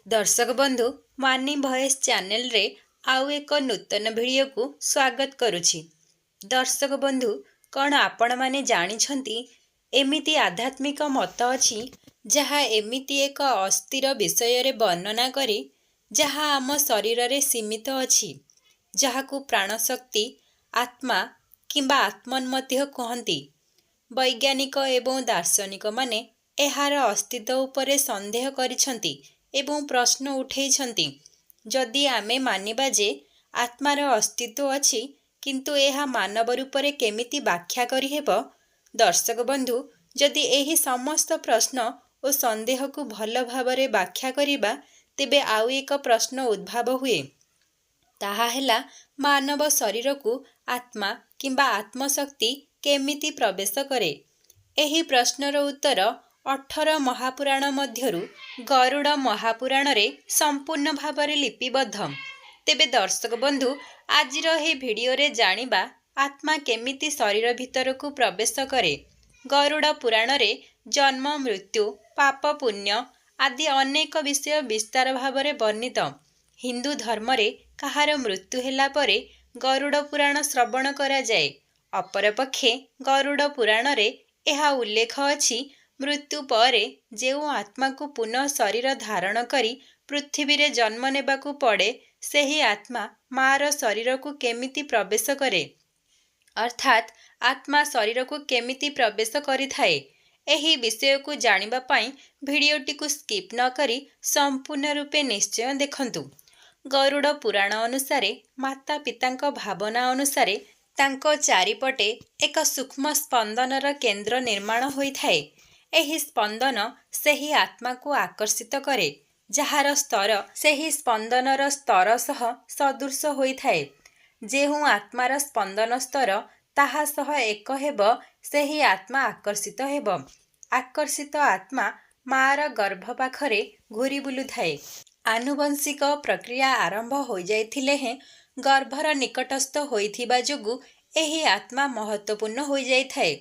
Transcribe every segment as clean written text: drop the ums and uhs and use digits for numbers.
दर्शक बंधु मानी भॉइस चैनल रे आउ एक नूतन वीडियो को स्वागत करुछि। दर्शक बंधु कौन आपण माने जानिछंती एमिति आध्यात्मिक मत अछि जहा एमिति एक अस्थिर विषय रे वर्णना करी जहा आम शरीर रे सीमित अछि, जहाकू प्राणशक्ति आत्मा किंबा आत्मन मध्य कहंती। वैज्ञानिक एवं दार्शनिक माने एहार अस्तित्व उपरे संदेह करिछंती एवं प्रश्न उठेइछंती। जदि आमे मानिबा जे आत्मार अस्तित्व अछि किंतु एहा मानव रूपरे केमिति व्याख्या करि हेबो। दर्शक बंधु जदि एही समस्त प्रश्न और संदेह को भल भावरे व्याख्या करिबा तेबे आउ एक प्रश्न उद्भाव हुए, ताहा हेला मानव शरीर को आत्मा किंबा आत्मशक्ति केमिति प्रवेश करे। एही प्रश्नर उत्तर 18 महापुराण मध्यरु गरुड़ महापुराण रे संपूर्ण भावरे लिपिबद्ध। तेबे दर्शक बंधु आजिर हे भिडियो रे जानिबा आत्मा केमिति शरीर भितर को प्रवेश करे। गरुड़ पुराण रे जन्म मृत्यु पाप पुण्य आदि अनेक विषय विस्तार भावरे वर्णित। हिंदू धर्म रे कहार मृत्यु हेला परे गरुड़ पुराण श्रवण करा जाए। अपरपक्षे गरुड़ पुराण रे एहा उल्लेख अछि मृत्यु परे जेउ आत्मा को पुनः शरीर धारण करी पृथ्वी रे जन्म नेबाकू पड़े सेही आत्मा मार शरीर को केमिति प्रवेश करे, अर्थात आत्मा शरीर को केमिति प्रवेश करिथाए। एही विषय को जानिबा पाई भिडियोटी को स्किप न करी संपूर्ण रूपे निश्चय देखंतु। गरुड़ पुराण अनुसारे माता पितांक भावना अनुसारे तांको चारिपटे एक सूक्ष्म स्पंदनर केंद्र निर्माण होइथाए। एही स्पंदन सेही आत्मा को आकर्षित करे, जहार स्तर सेही स्पंदनर स्तर सह सदृश होइथाए। जेहु आत्मार स्पंदन स्तर ताहा सह एक हेब सेही आत्मा आकर्षित हेब। आकर्षित आत्मा मार गर्भ पाखरे घूरी बुलुथाए। आनुवंशिक प्रक्रिया आरंभ होई जाइथिले हें गर्भर निकटस्थ होइथिबा जोगु एही आत्मा महत्वपूर्ण होई जाइथाए।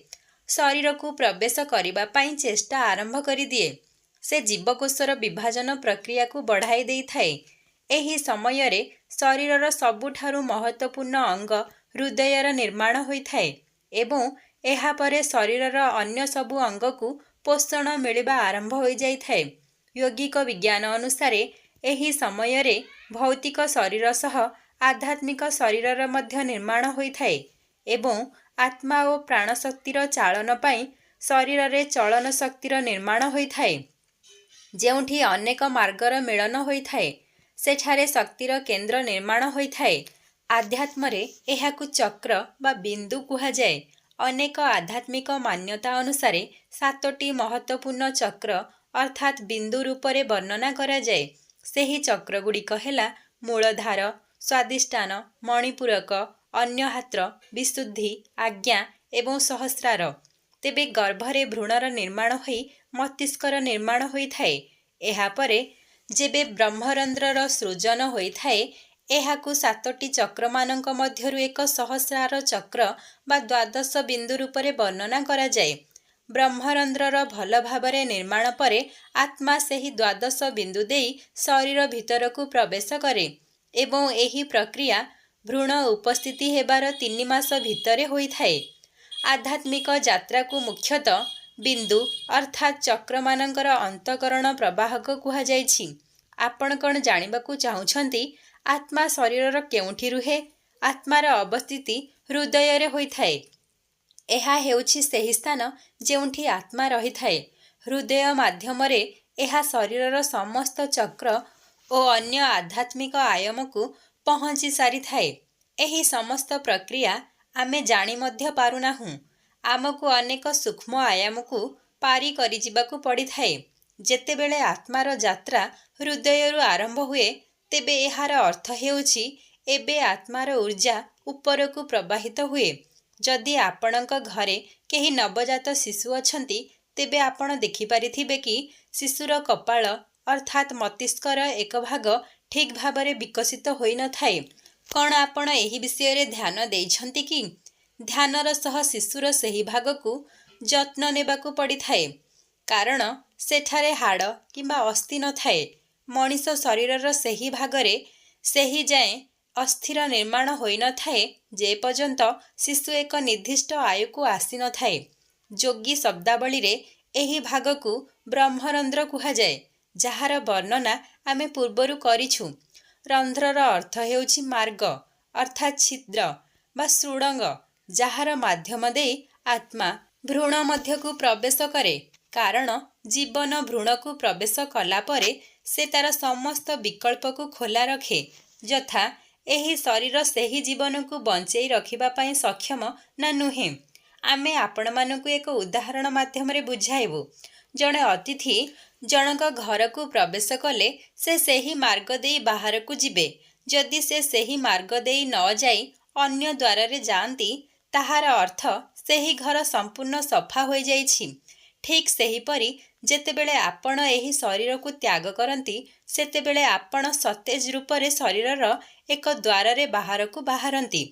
शरीर को प्रवेश करिबा पाई चेष्टा आरंभ करि दिए। से जीवकोशर विभाजन प्रक्रिया को बढ़ाई देइथाए। एही समय रे शरीरर सबुठारु महत्वपूर्ण अंग हृदयर निर्माण होइथाए एवं एहा परे शरीरर अन्य सबु अंग को पोषण मिलिबा आरंभ होई जाइथाए। योगिक विज्ञान अनुसारे एही समय रे भौतिक शरीर सह आध्यात्मिक शरीरर मध्य निर्माण होइथाए एवं आत्मा और प्राणशक्तिर चालन पाई शरीर रे चलन शक्तिर निर्माण होइथाए। जेउठी अनेक मार्गर मिलन होइथाए सेठारे शक्तिर केंद्र निर्माण होइथाए। आध्यात्म रे एहाकु चक्र बा बिंदु कुहा जाए। अनेक आध्यात्मिक मान्यता अनुसारे 7टी महत्वपूर्ण चक्र अर्थात बिंदु रूपरे वर्णना करा जाए। सेही चक्र गुड़िक हेला मूलधार, स्वादिष्टान, मणिपूरक, अन्यहात्र, विशुद्धि, आज्ञा एवं सहस्रार। तेबे गर्भरे भ्रूणर निर्माण होई मस्तिष्कर निर्माण होइथाए। एहा परे जेबे ब्रह्मरंध्रर सृजन होइथाए एहाकु 7टी चक्र मानक मध्यरु एक सहस्रार चक्र बा द्वादश बिंदु रूपरे वर्णना करा जाए। ब्रह्मरंध्रर भल भावरे निर्माण परे आत्मा सेही द्वादश बिंदु देई शरीर भितर को प्रवेश करे एवं एही प्रक्रिया भ्रूण उपस्थिति हेबार 3 मास भितरे होइथाए। आध्यात्मिक यात्रा को मुख्यतः बिंदु अर्थात चक्र मानकर अंतकरण प्रवाहक कुहा जाइछि। आपण कौन जानिबाकू चाहुछंती आत्मा शरीरर केउठी रुहे? आत्मार अवस्थिति हृदय रे होइथाए। एहा हेउछि सेही स्थान जेउठी आत्मा रहिथाए। हृदय माध्यम रे एहा शरीरर समस्त चक्र ओ अन्य आध्यात्मिक आयाम को पहुंची सारिथाए। एही समस्त प्रक्रिया आमे जानी मध्य पारुनाहुं। आमको अनेक सूक्ष्म आयाम को पारी करि जिबाकू पड़िथाए। जेतेबेले आत्मार यात्रा हृदयरु आरंभ हुए तेबे एहार अर्थ हेउछि एबे आत्मार ऊर्जा उपरकू प्रवाहित हुए। जदि आपणक घरे केही नवजात शिशु अछंती तेबे आपण देखि पारिथिबे कि शिशुर कपाळ अर्थात मस्तिष्कर एक भाग ठीक भावरे विकसित होई न थाए। कौन आपण एही विषय रे ध्यान देइछंती कि ध्यानर सह शिशुर सेही भाग को जत्न नेबाकू पड़िथाए, कारण सेठारे हाड़ किंबा अस्थि न थाए। ମଣିଷ ଶରୀରର ସେହି ଭାଗରେ ସେହି ଯାଏଁ ଅସ୍ଥିର ନିର୍ମାଣ ହୋଇନଥାଏ ଯେ ପର୍ଯ୍ୟନ୍ତ ଶିଶୁ ଏକ ନିର୍ଦ୍ଦିଷ୍ଟ ଆୟୁକୁ ଆସିନଥାଏ। ଯୋଗୀ ଶବ୍ଦାବଳୀରେ ଏହି ଭାଗକୁ ବ୍ରହ୍ମରନ୍ଧ୍ର କୁହାଯାଏ, ଯାହାର ବର୍ଣ୍ଣନା ଆମେ ପୂର୍ବରୁ କରିଛୁ। ରନ୍ଧ୍ରର ଅର୍ଥ ହେଉଛି ମାର୍ଗ ଅର୍ଥାତ୍ ଛିଦ୍ର ବା ସୁଡ଼ଙ୍ଗ, ଯାହାର ମାଧ୍ୟମ ଦେଇ ଆତ୍ମା ଭ୍ରୂଣ ମଧ୍ୟକୁ ପ୍ରବେଶ କରେ। କାରଣ ଜୀବନ ଭ୍ରୂଣକୁ ପ୍ରବେଶ କଲା ପରେ ସେ ତାର ସମସ୍ତ ବିକଳ୍ପକୁ ଖୋଲା ରଖେ, ଯଥା ଏହି ଶରୀର ସେହି ଜୀବନକୁ ବଞ୍ଚେଇ ରଖିବା ପାଇଁ ସକ୍ଷମ ନା ନୁହେଁ। ଆମେ ଆପଣମାନଙ୍କୁ ଏକ ଉଦାହରଣ ମାଧ୍ୟମରେ ବୁଝାଇବୁ। ଜଣେ ଅତିଥି ଜଣଙ୍କ ଘରକୁ ପ୍ରବେଶ କଲେ ସେ ସେହି ମାର୍ଗ ଦେଇ ବାହାରକୁ ଯିବେ। ଯଦି ସେ ସେହି ମାର୍ଗ ଦେଇ ନ ଯାଇ ଅନ୍ୟ ଦ୍ୱାରରେ ଯାଆନ୍ତି, ତାହାର ଅର୍ଥ ସେହି ଘର ସମ୍ପୂର୍ଣ୍ଣ ସଫା ହୋଇଯାଇଛି। ଠିକ୍ ସେହିପରି ଯେତେବେଳେ ଆପଣ ଏହି ଶରୀରକୁ ତ୍ୟାଗ କରନ୍ତି, ସେତେବେଳେ ଆପଣ ସତେଜ ରୂପରେ ଶରୀରର ଏକ ଦ୍ୱାରରେ ବାହାରକୁ ବାହାରନ୍ତି।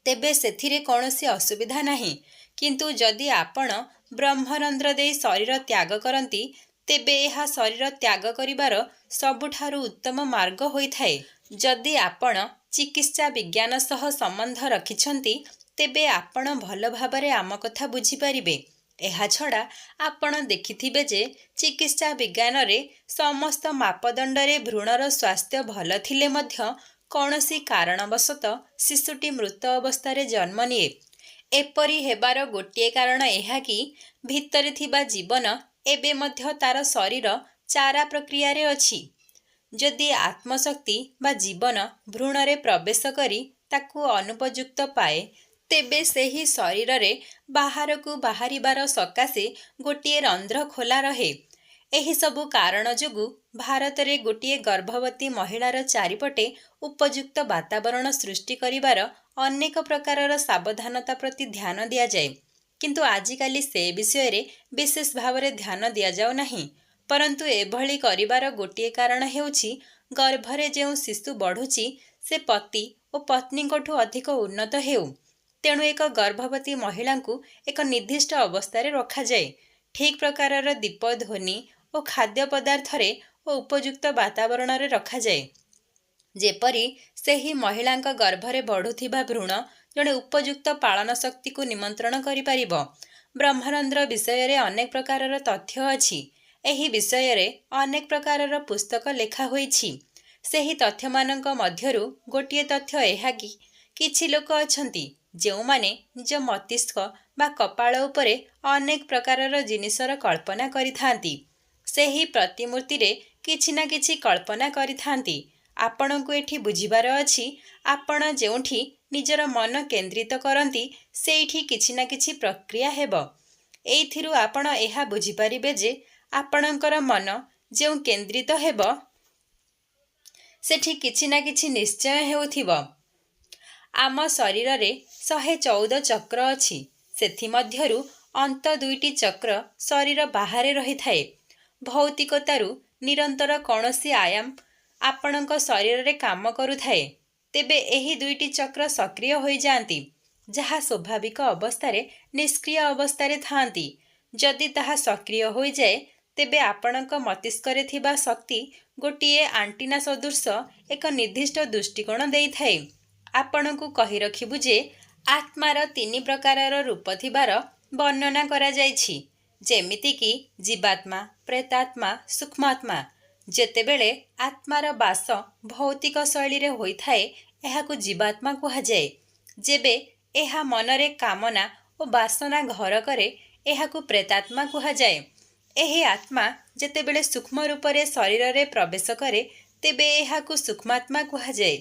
ତେବେ ସେଥିରେ କୌଣସି ଅସୁବିଧା ନାହିଁ। କିନ୍ତୁ ଯଦି ଆପଣ ବ୍ରହ୍ମରନ୍ଧ୍ର ଦେଇ ଶରୀର ତ୍ୟାଗ କରନ୍ତି, ତେବେ ଏହା ଶରୀର ତ୍ୟାଗ କରିବାର ସବୁଠାରୁ ଉତ୍ତମ ମାର୍ଗ ହୋଇଥାଏ। ଯଦି ଆପଣ ଚିକିତ୍ସା ବିଜ୍ଞାନ ସହ ସମ୍ବନ୍ଧ ରଖିଛନ୍ତି, ତେବେ ଆପଣ ଭଲ ଭାବରେ ଆମ କଥା ବୁଝିପାରିବେ। ଏହାଛଡ଼ା ଆପଣ ଦେଖିଥିବେ ଯେ ଚିକିତ୍ସା ବିଜ୍ଞାନରେ ସମସ୍ତ ମାପଦଣ୍ଡରେ ଭ୍ରୂଣର ସ୍ୱାସ୍ଥ୍ୟ ଭଲ ଥିଲେ ମଧ୍ୟ କୌଣସି କାରଣବଶତଃ ଶିଶୁଟି ମୃତ ଅବସ୍ଥାରେ ଜନ୍ମ ନିଏ। ଏପରି ହେବାର ଗୋଟିଏ କାରଣ ଏହା କି ଭିତରେ ଥିବା ଜୀବନ ଏବେ ମଧ୍ୟ ତାର ଶରୀର ଚାରା ପ୍ରକ୍ରିୟାରେ ଅଛି। ଯଦି ଆତ୍ମଶକ୍ତି ବା ଜୀବନ ଭ୍ରୂଣରେ ପ୍ରବେଶ କରି ତାକୁ ଅନୁପଯୁକ୍ତ ପାଏ, ତେବେ ସେହି ଶରୀରରେ ବାହାରକୁ ବାହାରିବାର ସକାଶେ ଗୋଟିଏ ରନ୍ଧ୍ର ଖୋଲା ରହେ। ଏହିସବୁ କାରଣ ଯୋଗୁଁ ଭାରତରେ ଗୋଟିଏ ଗର୍ଭବତୀ ମହିଳାର ଚାରିପଟେ ଉପଯୁକ୍ତ ବାତାବରଣ ସୃଷ୍ଟି କରିବାର ଅନେକ ପ୍ରକାରର ସାବଧାନତା ପ୍ରତି ଧ୍ୟାନ ଦିଆଯାଏ। କିନ୍ତୁ ଆଜିକାଲି ସେ ବିଷୟରେ ବିଶେଷ ଭାବରେ ଧ୍ୟାନ ଦିଆଯାଉ ନାହିଁ। ପରନ୍ତୁ ଏଭଳି କରିବାର ଗୋଟିଏ କାରଣ ହେଉଛି ଗର୍ଭରେ ଯେଉଁ ଶିଶୁ ବଢ଼ୁଛି ସେ ପତି ଓ ପତ୍ନୀଙ୍କଠୁ ଅଧିକ ଉନ୍ନତ ହେଉ। ତେଣୁ ଏକ ଗର୍ଭବତୀ ମହିଳାଙ୍କୁ ଏକ ନିର୍ଦ୍ଦିଷ୍ଟ ଅବସ୍ଥାରେ ରଖାଯାଏ, ଠିକ୍ ପ୍ରକାରର ଦୀପ ଧ୍ୱନି ଓ ଖାଦ୍ୟ ପଦାର୍ଥରେ ଓ ଉପଯୁକ୍ତ ବାତାବରଣରେ ରଖାଯାଏ, ଯେପରି ସେହି ମହିଳାଙ୍କ ଗର୍ଭରେ ବଢ଼ୁଥିବା ଭ୍ରୂଣ ଜଣେ ଉପଯୁକ୍ତ ପାଳନ ଶକ୍ତିକୁ ନିମନ୍ତ୍ରଣ କରିପାରିବ। ବ୍ରହ୍ମରନ୍ଧ୍ର ବିଷୟରେ ଅନେକ ପ୍ରକାରର ତଥ୍ୟ ଅଛି। ଏହି ବିଷୟରେ ଅନେକ ପ୍ରକାରର ପୁସ୍ତକ ଲେଖା ହୋଇଛି। ସେହି ତଥ୍ୟମାନଙ୍କ ମଧ୍ୟରୁ ଗୋଟିଏ ତଥ୍ୟ ଏହା କି କିଛି ଲୋକ ଅଛନ୍ତି ଯେଉଁମାନେ ନିଜ ମସ୍ତିଷ୍କ ବା କପାଳ ଉପରେ ଅନେକ ପ୍ରକାରର ଜିନିଷର କଳ୍ପନା କରିଥାନ୍ତି। ସେହି ପ୍ରତିମୂର୍ତ୍ତିରେ କିଛି ନା କିଛି କଳ୍ପନା କରିଥାନ୍ତି। ଆପଣଙ୍କୁ ଏଠି ବୁଝିବାର ଅଛି, ଆପଣ ଯେଉଁଠି ନିଜର ମନ କେନ୍ଦ୍ରିତ କରନ୍ତି, ସେଇଠି କିଛି ନା କିଛି ପ୍ରକ୍ରିୟା ହେବ। ଏଇଥିରୁ ଆପଣ ଏହା ବୁଝିପାରିବେ ଯେ ଆପଣଙ୍କର ମନ ଯେଉଁ କେନ୍ଦ୍ରିତ ହେବ, ସେଠି କିଛି ନା କିଛି ନିଶ୍ଚୟ ହେଉଥିବ। ଆମ ଶରୀରରେ 114 ଚକ୍ର ଅଛି। ସେଥିମଧ୍ୟରୁ ଅନ୍ତ 2ଟି ଚକ୍ର ଶରୀର ବାହାରେ ରହିଥାଏ। ଭୌତିକତାରୁ ନିରନ୍ତର କୌଣସି ଆୟାମ ଆପଣଙ୍କ ଶରୀରରେ କାମ କରୁଥାଏ। ତେବେ ଏହି 2ଟି ଚକ୍ର ସକ୍ରିୟ ହୋଇଯାଆନ୍ତି, ଯାହା ସ୍ୱାଭାବିକ ଅବସ୍ଥାରେ ନିଷ୍କ୍ରିୟ ଅବସ୍ଥାରେ ଥାଆନ୍ତି। ଯଦି ତାହା ସକ୍ରିୟ ହୋଇଯାଏ, ତେବେ ଆପଣଙ୍କ ମସ୍ତିଷ୍କରେ ଥିବା ଶକ୍ତି ଗୋଟିଏ ଆଣ୍ଟିନା ସଦୃଶ ଏକ ନିର୍ଦ୍ଦିଷ୍ଟ ଦୃଷ୍ଟିକୋଣ ଦେଇଥାଏ। ଆପଣଙ୍କୁ କହି ରଖିବୁ ଯେ ଆତ୍ମାର 3 ପ୍ରକାରର ରୂପ ଥିବାର ବର୍ଣ୍ଣନା କରାଯାଇଛି, ଯେମିତିକି ଜୀବାତ୍ମା, ପ୍ରେତାତ୍ମା, ସୂକ୍ଷ୍ମାତ୍ମା। ଯେତେବେଳେ ଆତ୍ମାର ବାସ ଭୌତିକ ଶୈଳୀରେ ହୋଇଥାଏ, ଏହାକୁ ଜୀବାତ୍ମା କୁହାଯାଏ। ଯେବେ ଏହା ମନରେ କାମନା ଓ ବାସନା ଘର କରେ, ଏହାକୁ ପ୍ରେତାତ୍ମା କୁହାଯାଏ। ଏହି ଆତ୍ମା ଯେତେବେଳେ ସୂକ୍ଷ୍ମ ରୂପରେ ଶରୀରରେ ପ୍ରବେଶ କରେ, ତେବେ ଏହାକୁ ସୂକ୍ଷ୍ମାତ୍ମା କୁହାଯାଏ।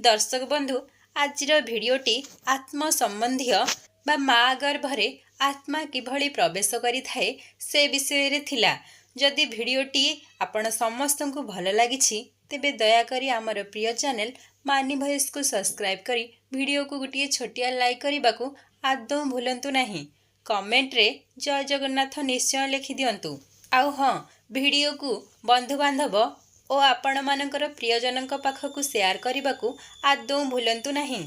ଦର୍ଶକ ବନ୍ଧୁ, ଆଜିର ଭିଡ଼ିଓଟି ଆତ୍ମ ସମ୍ବନ୍ଧୀୟ ବା ମା ଗର୍ଭରେ ଆତ୍ମା କିଭଳି ପ୍ରବେଶ କରିଥାଏ ସେ ବିଷୟରେ ଥିଲା। ଯଦି ଭିଡ଼ିଓଟି ଆପଣ ସମସ୍ତଙ୍କୁ ଭଲ ଲାଗିଛି, ତେବେ ଦୟାକରି ଆମର ପ୍ରିୟ ଚ୍ୟାନେଲ ମାନି ଭଏସ୍କୁ ସବସ୍କ୍ରାଇବ୍ କରି ଭିଡ଼ିଓକୁ ଗୋଟିଏ ଛୋଟିଆ ଲାଇକ୍ କରିବାକୁ ଆଦୌ ଭୁଲନ୍ତୁ ନାହିଁ। କମେଣ୍ଟରେ ଜୟ ଜଗନ୍ନାଥ ନିଶ୍ଚୟ ଲେଖିଦିଅନ୍ତୁ। ଆଉ ହଁ, ଭିଡ଼ିଓକୁ ବନ୍ଧୁବାନ୍ଧବ ଓ ଆପଣମାନଙ୍କର ପ୍ରିୟଜନଙ୍କ ପାଖକୁ ସେୟାର କରିବାକୁ ଆଦୌ ଭୁଲନ୍ତୁ ନାହିଁ।